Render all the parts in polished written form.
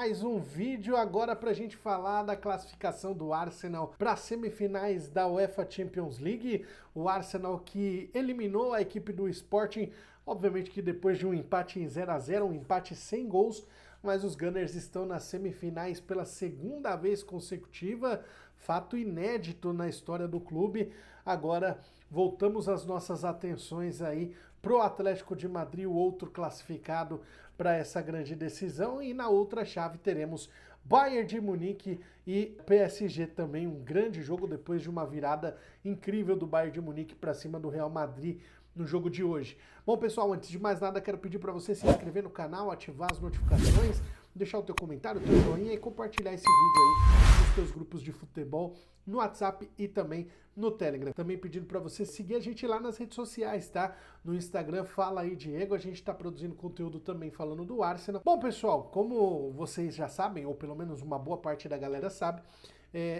mais um vídeo agora para a gente falar da classificação do Arsenal para as semifinais da UEFA Champions League. O Arsenal que eliminou a equipe do Sporting, obviamente que depois de um empate em 0-0, um empate sem gols, mas os Gunners estão nas semifinais pela segunda vez consecutiva, fato inédito na história do clube. Agora voltamos as nossas atenções aí pro Atlético de Madrid, o outro classificado para essa grande decisão, e na outra chave teremos Bayern de Munique e PSG também, um grande jogo depois de uma virada incrível do Bayern de Munique para cima do Real Madrid no jogo de hoje. Bom, pessoal, antes de mais nada, quero pedir para você se inscrever no canal, ativar as notificações, deixar o teu comentário, o teu joinha e compartilhar esse vídeo aí nos teus grupos de futebol, no WhatsApp e também no Telegram. Também pedindo para você seguir a gente lá nas redes sociais, tá? No Instagram, Fala aí Diego, a gente está produzindo conteúdo também falando do Arsenal. Bom, pessoal, como vocês já sabem, ou pelo menos uma boa parte da galera sabe,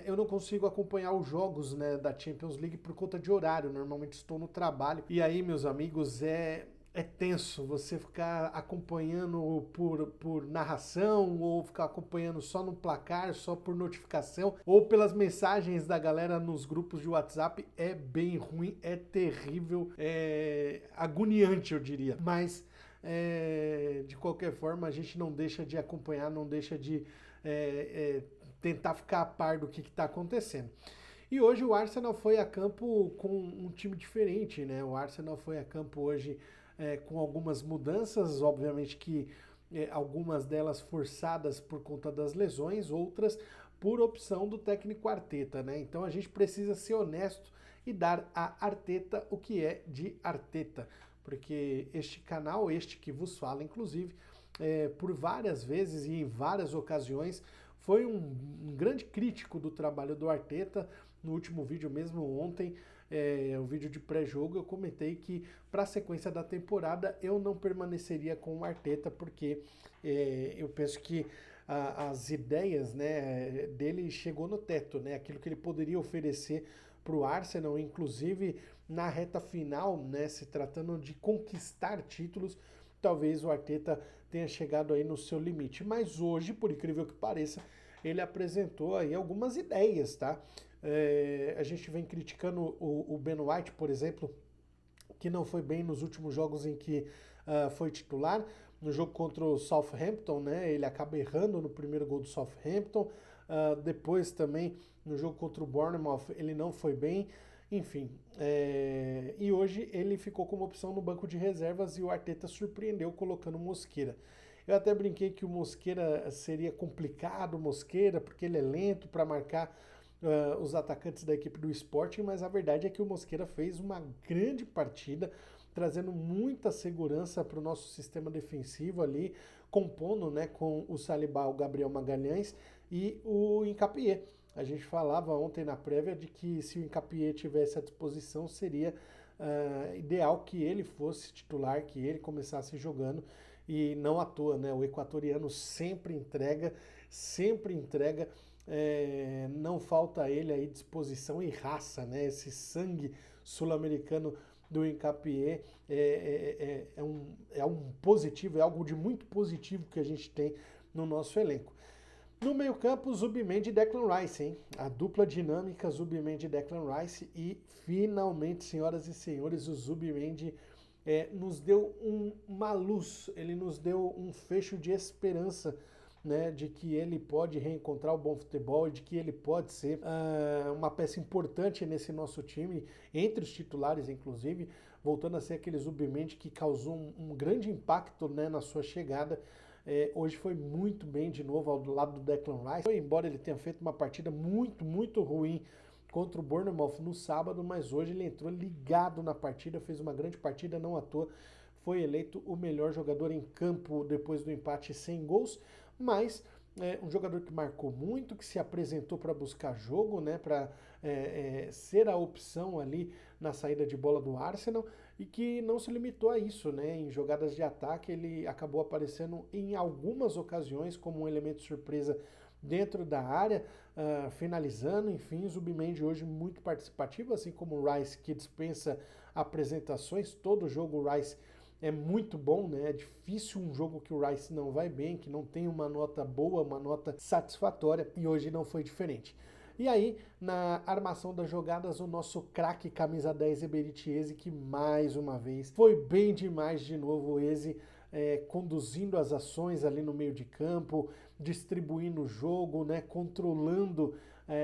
eu não consigo acompanhar os jogos, né, da Champions League por conta de horário. Normalmente estou no trabalho. E aí, meus amigos, é tenso você ficar acompanhando por narração, ou ficar acompanhando só no placar, só por notificação, ou pelas mensagens da galera nos grupos de WhatsApp. É bem ruim, é terrível, é agoniante, eu diria. Mas, de qualquer forma, a gente não deixa de acompanhar, não deixa de tentar ficar a par do que está acontecendo. E hoje o Arsenal foi a campo com um time diferente, né? O Arsenal foi a campo hoje com algumas mudanças, obviamente que algumas delas forçadas por conta das lesões, outras por opção do técnico Arteta, né? Então a gente precisa ser honesto e dar a Arteta o que é de Arteta, porque este canal, este que vos fala, inclusive, por várias vezes e em várias ocasiões, foi um grande crítico do trabalho do Arteta. No último vídeo mesmo, ontem, o vídeo de pré-jogo, eu comentei que para a sequência da temporada eu não permaneceria com o Arteta, porque eu penso que as ideias, né, dele chegou no teto, né, aquilo que ele poderia oferecer para o Arsenal, inclusive na reta final, né, se tratando de conquistar títulos, talvez o Arteta tenha chegado aí no seu limite. Mas hoje, por incrível que pareça, ele apresentou aí algumas ideias, tá? A gente vem criticando o Ben White, por exemplo, que não foi bem nos últimos jogos em que foi titular. No jogo contra o Southampton, né, ele acaba errando no primeiro gol do Southampton. Depois também, no jogo contra o Bournemouth, ele não foi bem. Enfim, e hoje ele ficou como opção no banco de reservas e o Arteta surpreendeu colocando o Mosquera. Eu até brinquei que o Mosquera seria complicado, porque ele é lento para marcar os atacantes da equipe do Sporting, mas a verdade é que o Mosquera fez uma grande partida, trazendo muita segurança para o nosso sistema defensivo ali, compondo, né, com o Saliba, o Gabriel Magalhães e o Hincapié. A gente falava ontem na prévia de que se o Hincapié tivesse à disposição, seria ideal que ele fosse titular, que ele começasse jogando, e não à toa, né? O equatoriano sempre entrega, não falta a ele aí disposição e raça, né? Esse sangue sul-americano do Hincapié é um positivo, é algo de muito positivo que a gente tem no nosso elenco. No meio-campo, Zubimendi e Declan Rice, hein? A dupla dinâmica Zubimendi e Declan Rice. E finalmente, senhoras e senhores, o Zubimendi nos deu uma luz, ele nos deu um fecho de esperança, né, de que ele pode reencontrar o bom futebol e de que ele pode ser uma peça importante nesse nosso time, entre os titulares, inclusive, voltando a ser aquele Zubimendi que causou um grande impacto, né, na sua chegada. Hoje foi muito bem de novo ao lado do Declan Rice, embora ele tenha feito uma partida muito, muito ruim contra o Bournemouth no sábado, mas hoje ele entrou ligado na partida, fez uma grande partida, não à toa, foi eleito o melhor jogador em campo depois do empate sem gols, mas um jogador que marcou muito, que se apresentou para buscar jogo, né, para ser a opção ali na saída de bola do Arsenal, e que não se limitou a isso, né? Em jogadas de ataque ele acabou aparecendo em algumas ocasiões como um elemento surpresa dentro da área, finalizando. Enfim, o Zubimendi hoje muito participativo, assim como o Rice, que dispensa apresentações. Todo jogo o Rice é muito bom, né? É difícil um jogo que o Rice não vai bem, que não tem uma nota boa, uma nota satisfatória, e hoje não foi diferente. E aí, na armação das jogadas, o nosso craque camisa 10, Eberich Eze, que mais uma vez foi bem demais de novo. O Eze conduzindo as ações ali no meio de campo, distribuindo o jogo, né, controlando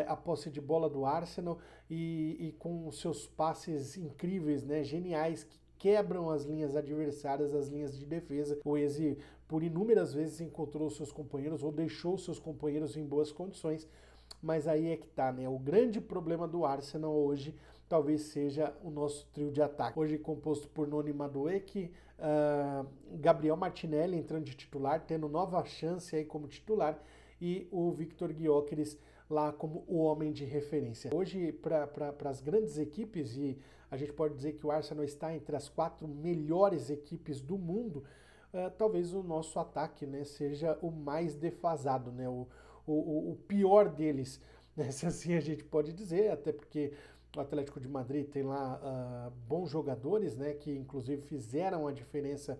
a posse de bola do Arsenal e com seus passes incríveis, né, geniais, que quebram as linhas adversárias, as linhas de defesa. O Eze, por inúmeras vezes, encontrou seus companheiros ou deixou seus companheiros em boas condições, mas aí é que tá, né? O grande problema do Arsenal hoje talvez seja o nosso trio de ataque. Hoje composto por Noni Madueke, Gabriel Martinelli entrando de titular, tendo nova chance aí como titular, e o Victor Gyökeres lá como o homem de referência. Hoje, para as grandes equipes, e a gente pode dizer que o Arsenal está entre as 4 melhores equipes do mundo, talvez o nosso ataque, né, seja o mais defasado, né, o pior deles, né, se assim a gente pode dizer, até porque o Atlético de Madrid tem lá bons jogadores, né, que inclusive fizeram a diferença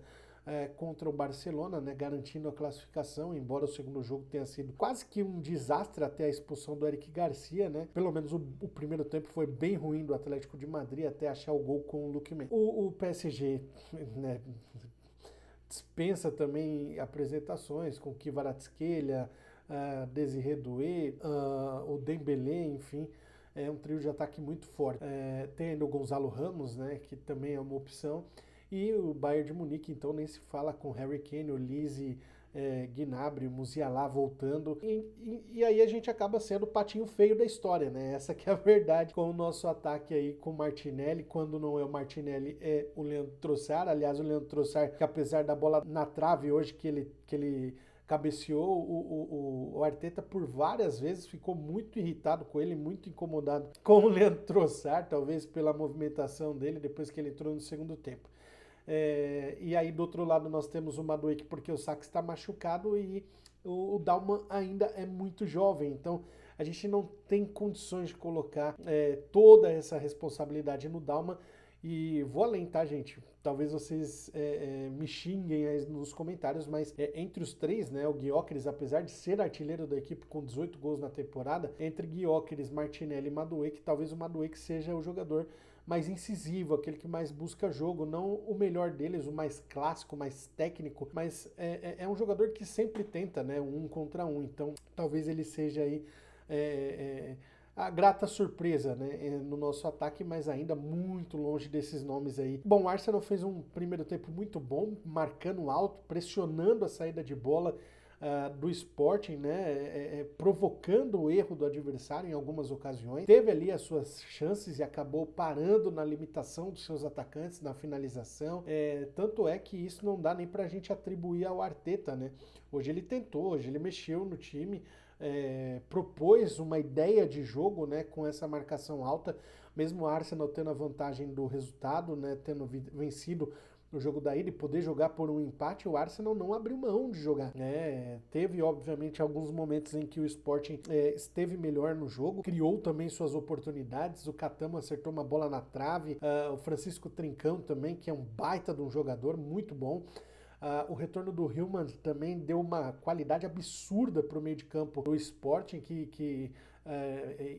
contra o Barcelona, né, garantindo a classificação, embora o segundo jogo tenha sido quase que um desastre até a expulsão do Eric Garcia, né? Pelo menos o primeiro tempo foi bem ruim do Atlético de Madrid até achar o gol com o Luke Mendes. O PSG, né, dispensa também apresentações com Kvaratskhelia, Desiré Doué, o Dembélé, enfim, é um trio de ataque muito forte. Tem ainda o Gonzalo Ramos, né, que também é uma opção, e o Bayern de Munique, então nem se fala, com Harry Kane, Olise, Gnabry, Musiala voltando, e aí a gente acaba sendo o patinho feio da história, né? Essa que é a verdade, com o nosso ataque aí com o Martinelli. Quando não é o Martinelli, é o Leandro Trossard. Aliás, o Leandro Trossard, que apesar da bola na trave hoje que ele cabeceou, o Arteta por várias vezes ficou muito irritado com ele, muito incomodado com o Leandro Trossard, talvez pela movimentação dele depois que ele entrou no segundo tempo. E aí do outro lado nós temos o Madueke, porque o Saka está machucado, e o Dalman ainda é muito jovem, então a gente não tem condições de colocar toda essa responsabilidade no Dalman. E vou além, tá, gente? Talvez vocês me xinguem aí nos comentários, mas entre os três, né, o Gyökeres, apesar de ser artilheiro da equipe com 18 gols na temporada, entre Gyökeres, Martinelli e Madueke, talvez o Madueke seja o jogador mais incisivo, aquele que mais busca jogo, não o melhor deles, o mais clássico, mais técnico, mas é um jogador que sempre tenta, né, um contra um. Então talvez ele seja aí a grata surpresa, né, no nosso ataque, mas ainda muito longe desses nomes aí. Bom, o Arsenal fez um primeiro tempo muito bom, marcando alto, pressionando a saída de bola do Sporting, né, provocando o erro do adversário em algumas ocasiões. Teve ali as suas chances e acabou parando na limitação dos seus atacantes, na finalização. Tanto é que isso não dá nem pra gente atribuir ao Arteta, né? Hoje ele tentou, hoje ele mexeu no time, propôs uma ideia de jogo, né, com essa marcação alta, mesmo o Arsenal tendo a vantagem do resultado, né, tendo vencido no jogo da ida e poder jogar por um empate, o Arsenal não abriu mão de jogar, né? Teve, obviamente, alguns momentos em que o Sporting esteve melhor no jogo, criou também suas oportunidades. O Catamo acertou uma bola na trave, o Francisco Trincão também, que é um baita de um jogador, muito bom. O retorno do Hillman também deu uma qualidade absurda para o meio de campo do Sporting, que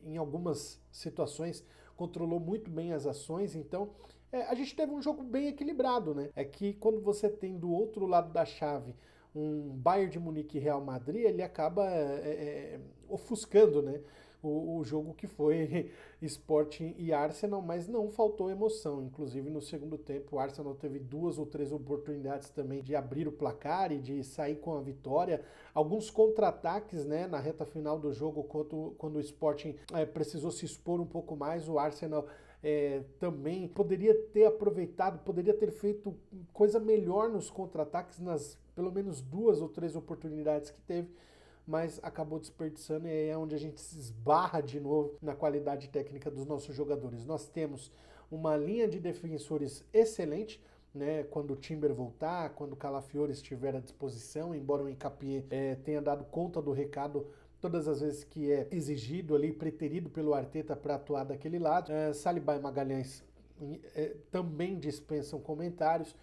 em algumas situações controlou muito bem as ações. Então a gente teve um jogo bem equilibrado, né? É que quando você tem do outro lado da chave um Bayern de Munique e Real Madrid, ele acaba ofuscando, né, o jogo que foi Sporting e Arsenal, mas não faltou emoção. Inclusive no segundo tempo o Arsenal teve 2 ou 3 oportunidades também de abrir o placar e de sair com a vitória. Alguns contra-ataques, né, na reta final do jogo, quando o Sporting precisou se expor um pouco mais, o Arsenal também poderia ter aproveitado, poderia ter feito coisa melhor nos contra-ataques, nas pelo menos 2 ou 3 oportunidades que teve, mas acabou desperdiçando, e é onde a gente se esbarra de novo na qualidade técnica dos nossos jogadores. Nós temos uma linha de defensores excelente, né, quando o Timber voltar, quando o Calafiori estiver à disposição, embora o Hincapié tenha dado conta do recado todas as vezes que é exigido ali, preterido pelo Arteta para atuar daquele lado. Saliba e Magalhães também dispensam comentários.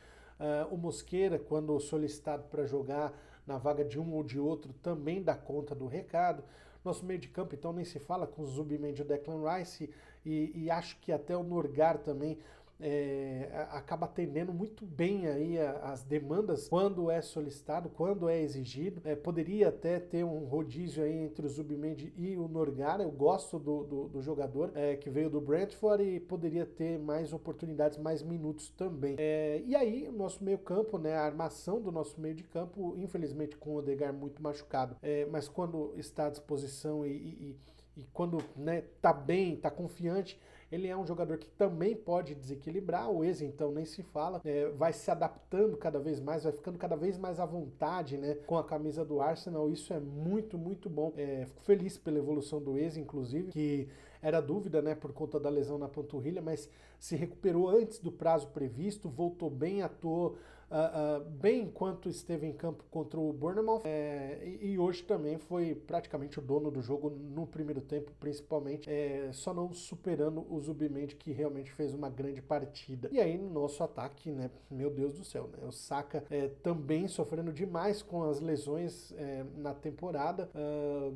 O Mosquera, quando solicitado para jogar na vaga de um ou de outro, também dá conta do recado. Nosso meio de campo, então, nem se fala, com o Zubimendi e o Declan Rice, e acho que até o Norgard também acaba atendendo muito bem aí as demandas quando é solicitado, quando é exigido. Poderia até ter um rodízio aí entre o Zubimendi e o Norgard. Eu gosto do jogador que veio do Brentford e poderia ter mais oportunidades, mais minutos também. E aí, o nosso meio campo, né, a armação do nosso meio de campo, infelizmente com o Odegaard muito machucado, mas quando está à disposição e quando, né, tá bem, tá confiante, ele é um jogador que também pode desequilibrar. O Eze, então, nem se fala, vai se adaptando cada vez mais, vai ficando cada vez mais à vontade, né, com a camisa do Arsenal. Isso é muito, muito bom. Fico feliz pela evolução do Eze, inclusive, que era dúvida, né, por conta da lesão na panturrilha, mas se recuperou antes do prazo previsto, voltou bem, atuou bem enquanto esteve em campo contra o Bournemouth, e hoje também foi praticamente o dono do jogo no primeiro tempo, principalmente, só não superando o Zubimendi, que realmente fez uma grande partida. E aí no nosso ataque, né, meu Deus do céu, né, o Saka também sofrendo demais com as lesões na temporada,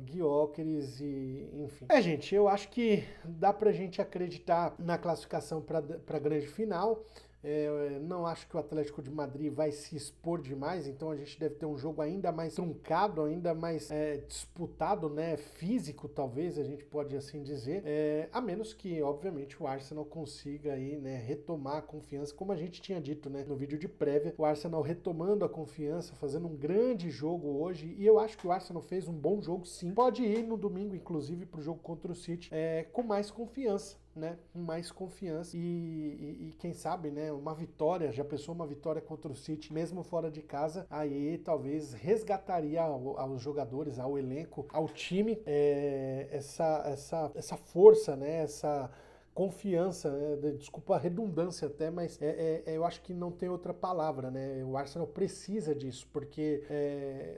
Gyökeres e enfim. Gente, eu acho que dá pra gente acreditar na classificação para a grande final. Não acho que o Atlético de Madrid vai se expor demais, então a gente deve ter um jogo ainda mais truncado, ainda mais disputado, né, físico talvez, a gente pode assim dizer, a menos que, obviamente, o Arsenal consiga aí, né, retomar a confiança, como a gente tinha dito, né, no vídeo de prévia, o Arsenal retomando a confiança, fazendo um grande jogo hoje, e eu acho que o Arsenal fez um bom jogo sim, pode ir no domingo, inclusive, pro jogo contra o City, com mais confiança, né, mais confiança e quem sabe, né, uma vitória, já pensou uma vitória contra o City, mesmo fora de casa, aí talvez resgataria aos jogadores, ao elenco, ao time, essa força, né, essa confiança, né? Desculpa a redundância até, mas eu acho que não tem outra palavra, né? O Arsenal precisa disso, porque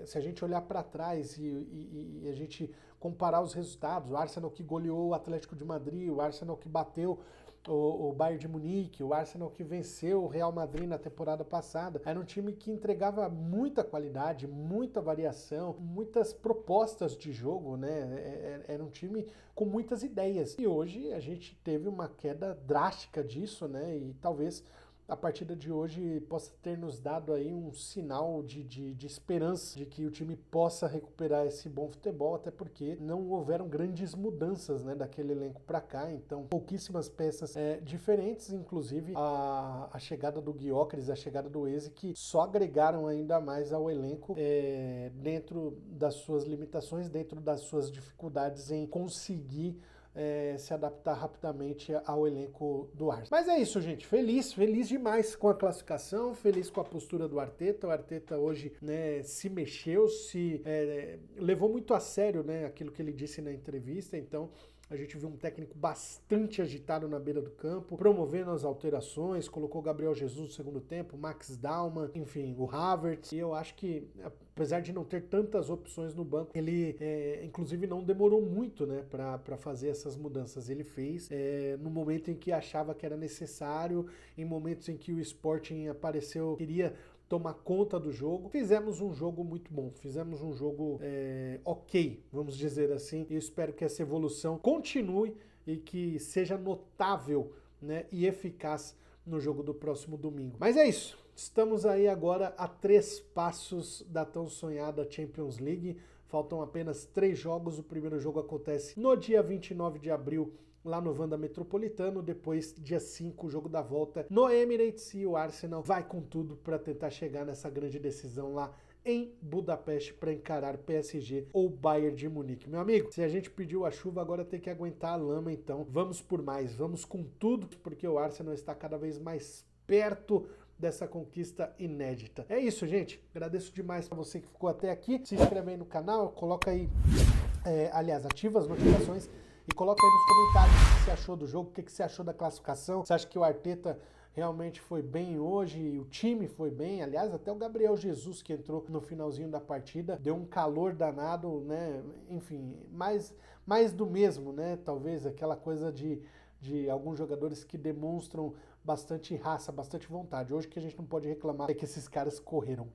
se a gente olhar para trás e a gente comparar os resultados, o Arsenal que goleou o Atlético de Madrid, o Arsenal que bateu o Bayern de Munique, o Arsenal que venceu o Real Madrid na temporada passada, era um time que entregava muita qualidade, muita variação, muitas propostas de jogo, né? Era um time com muitas ideias. E hoje a gente teve uma queda drástica disso, né? E talvez a partida de hoje possa ter nos dado aí um sinal de esperança de que o time possa recuperar esse bom futebol, até porque não houveram grandes mudanças, né, daquele elenco para cá, então pouquíssimas peças diferentes, inclusive a chegada do Gyökeres, a chegada do Eze, que só agregaram ainda mais ao elenco dentro das suas limitações, dentro das suas dificuldades em conseguir se adaptar rapidamente ao elenco do Arsenal. Mas é isso, gente. Feliz demais com a classificação, feliz com a postura do Arteta. O Arteta hoje, né, se mexeu, levou muito a sério, né, aquilo que ele disse na entrevista, então a gente viu um técnico bastante agitado na beira do campo, promovendo as alterações, colocou o Gabriel Jesus no segundo tempo, Max Dalman, enfim, o Havertz, e eu acho que, apesar de não ter tantas opções no banco, ele, inclusive, não demorou muito, né, para fazer essas mudanças. Ele fez no momento em que achava que era necessário, em momentos em que o Sporting apareceu, queria tomar conta do jogo. Fizemos um jogo muito bom, fizemos um jogo ok, vamos dizer assim, e eu espero que essa evolução continue e que seja notável, né, e eficaz no jogo do próximo domingo. Mas é isso, estamos aí agora a 3 passos da tão sonhada Champions League, faltam apenas 3 jogos, o primeiro jogo acontece no dia 29 de abril, lá no Wanda Metropolitano, depois dia 5, o jogo da volta no Emirates, e o Arsenal vai com tudo para tentar chegar nessa grande decisão lá em Budapeste para encarar PSG ou Bayern de Munique. Meu amigo, se a gente pediu a chuva, agora tem que aguentar a lama, então vamos por mais, vamos com tudo, porque o Arsenal está cada vez mais perto dessa conquista inédita. É isso, gente. Agradeço demais para você que ficou até aqui. Se inscreve aí no canal, coloca aí, aliás, ativa as notificações e coloca aí nos comentários o que você achou do jogo, o que você achou da classificação. Você acha que o Arteta realmente foi bem hoje, o time foi bem, aliás, até o Gabriel Jesus, que entrou no finalzinho da partida, deu um calor danado, né, enfim, mais do mesmo, né, talvez aquela coisa de de alguns jogadores que demonstram bastante raça, bastante vontade. Hoje o que a gente não pode reclamar é que esses caras correram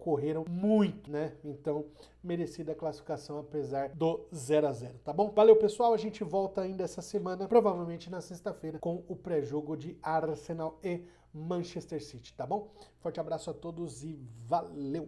muito, né? Então, merecida a classificação apesar do 0-0, tá bom? Valeu, pessoal, a gente volta ainda essa semana, provavelmente na sexta-feira, com o pré-jogo de Arsenal e Manchester City, tá bom? Forte abraço a todos e valeu!